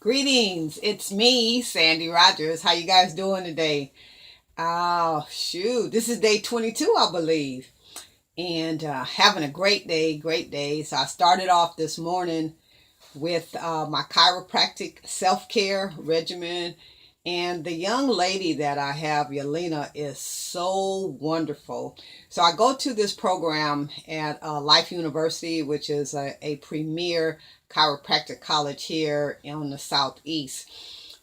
Greetings, it's me, Sandy Rogers. How you guys doing today? Oh, shoot. This is day 22, I believe. And having a great day, great day. So I started off this morning with my chiropractic self-care regimen. And the young lady that I have, Yelena, is so wonderful. So I go to this program at Life University, which is a premier chiropractic college here in the Southeast.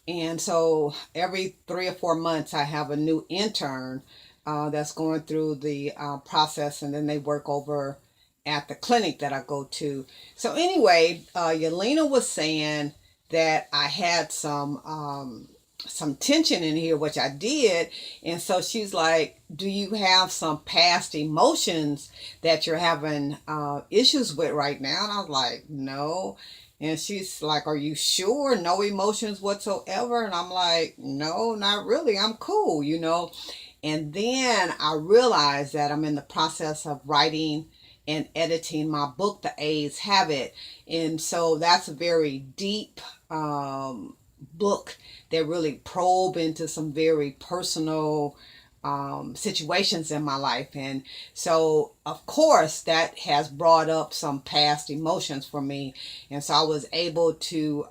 And so every 3 or 4 months, I have a new intern that's going through the process, and then they work over at the clinic that I go to. So anyway, Yelena was saying that I had some tension in here, which I did. And so she's like, do you have some past emotions that you're having issues with right now? And I was like, no. And she's like, are you sure? No emotions whatsoever? And I'm like, no, not really. I'm cool. And then I realized that I'm in the process of writing and editing my book, The AIDS Habit. And so that's a very deep book that really probe into some very personal situations in my life. And so, of course, that has brought up some past emotions for me. And so I was able to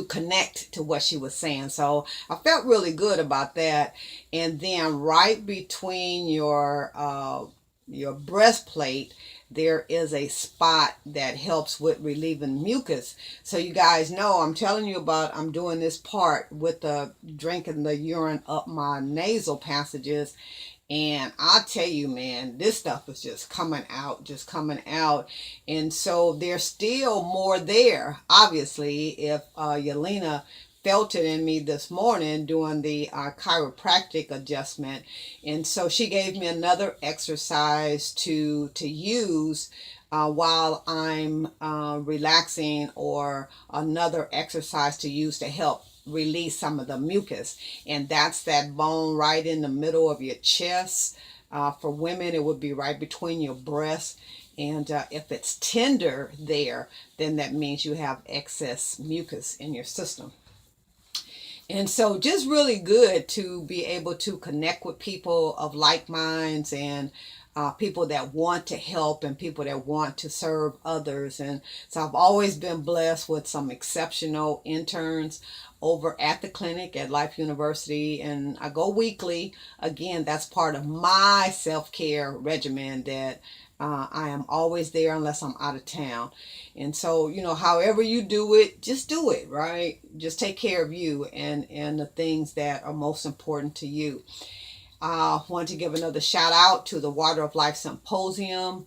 connect to what she was saying. So I felt really good about that. And then right between your breastplate, there is a spot that helps with relieving mucus. So you guys know I'm telling you about, I'm doing this part with the drinking the urine up my nasal passages. And I tell you, man, this stuff is just coming out, just coming out. And so there's still more there. Obviously, if Yelena felt it in me this morning doing the chiropractic adjustment. And so she gave me another exercise to use while I'm relaxing, or another exercise to use to help release some of the mucus. And that's that bone right in the middle of your chest. For women, it would be right between your breasts. And if it's tender there, then that means you have excess mucus in your system. And so just really good to be able to connect with people of like minds, and people that want to help, and people that want to serve others. And so I've always been blessed with some exceptional interns over at the clinic at Life University, and I go weekly. Again, that's part of my self-care regimen, that I am always there unless I'm out of town. And so, however you do it, just do it, right? Just take care of you and the things that are most important to you. I want to give another shout out to the Water of Life Symposium,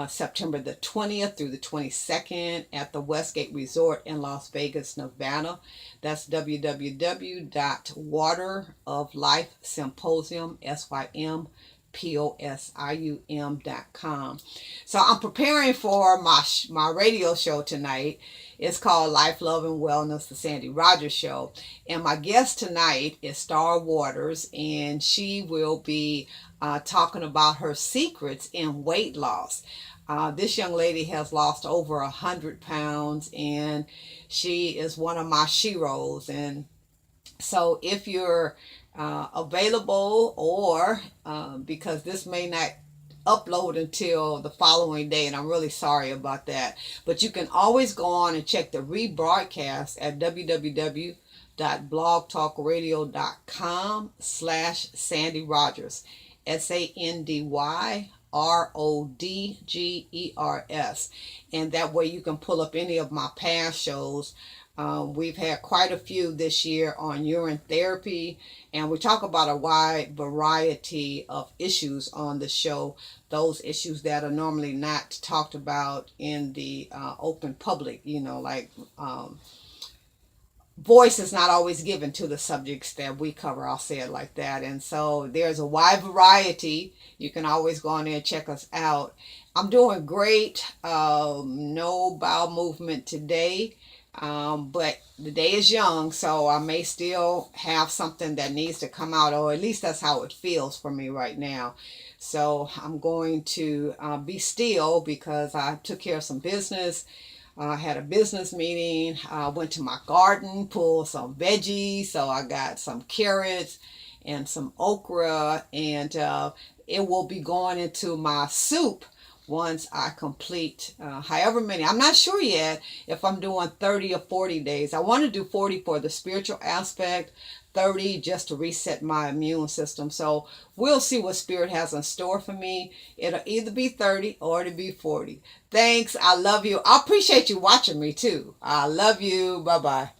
September the 20th through the 22nd at the Westgate Resort in Las Vegas, Nevada. That's www.wateroflifesymposium, SYMPOSIUM.com. So I'm preparing for my radio show tonight. It's called Life, Love, and Wellness, the Sandy Rogers Show. And my guest tonight is Star Waters, and she will be talking about her secrets in weight loss. This young lady has lost over 100 pounds, and she is one of my sheroes. And so if you're available, or because this may not upload until the following day, and I'm really sorry about that, but you can always go on and check the rebroadcast at www.blogtalkradio.com/Sandy Rogers, SANDYRODGERS. And that way you can pull up any of my past shows. We've had quite a few this year on urine therapy, and we talk about a wide variety of issues on the show, those issues that are normally not talked about in the open public, like voice is not always given to the subjects that we cover. I'll say it like that. And so there's a wide variety. You can always go on there and check us out. I'm doing great. No bowel movement today. But the day is young, so I may still have something that needs to come out, or at least that's how it feels for me right now. So I'm going to be still, because I took care of some business. I had a business meeting. I went to my garden, pulled some veggies. So I got some carrots and some okra, and it will be going into my soup once I complete however many. I'm not sure yet if I'm doing 30 or 40 days. I want to do 40 for the spiritual aspect, 30 just to reset my immune system. So we'll see what Spirit has in store for me. It'll either be 30 or it'll be 40. Thanks. I love you. I appreciate you watching me too. I love you. Bye bye.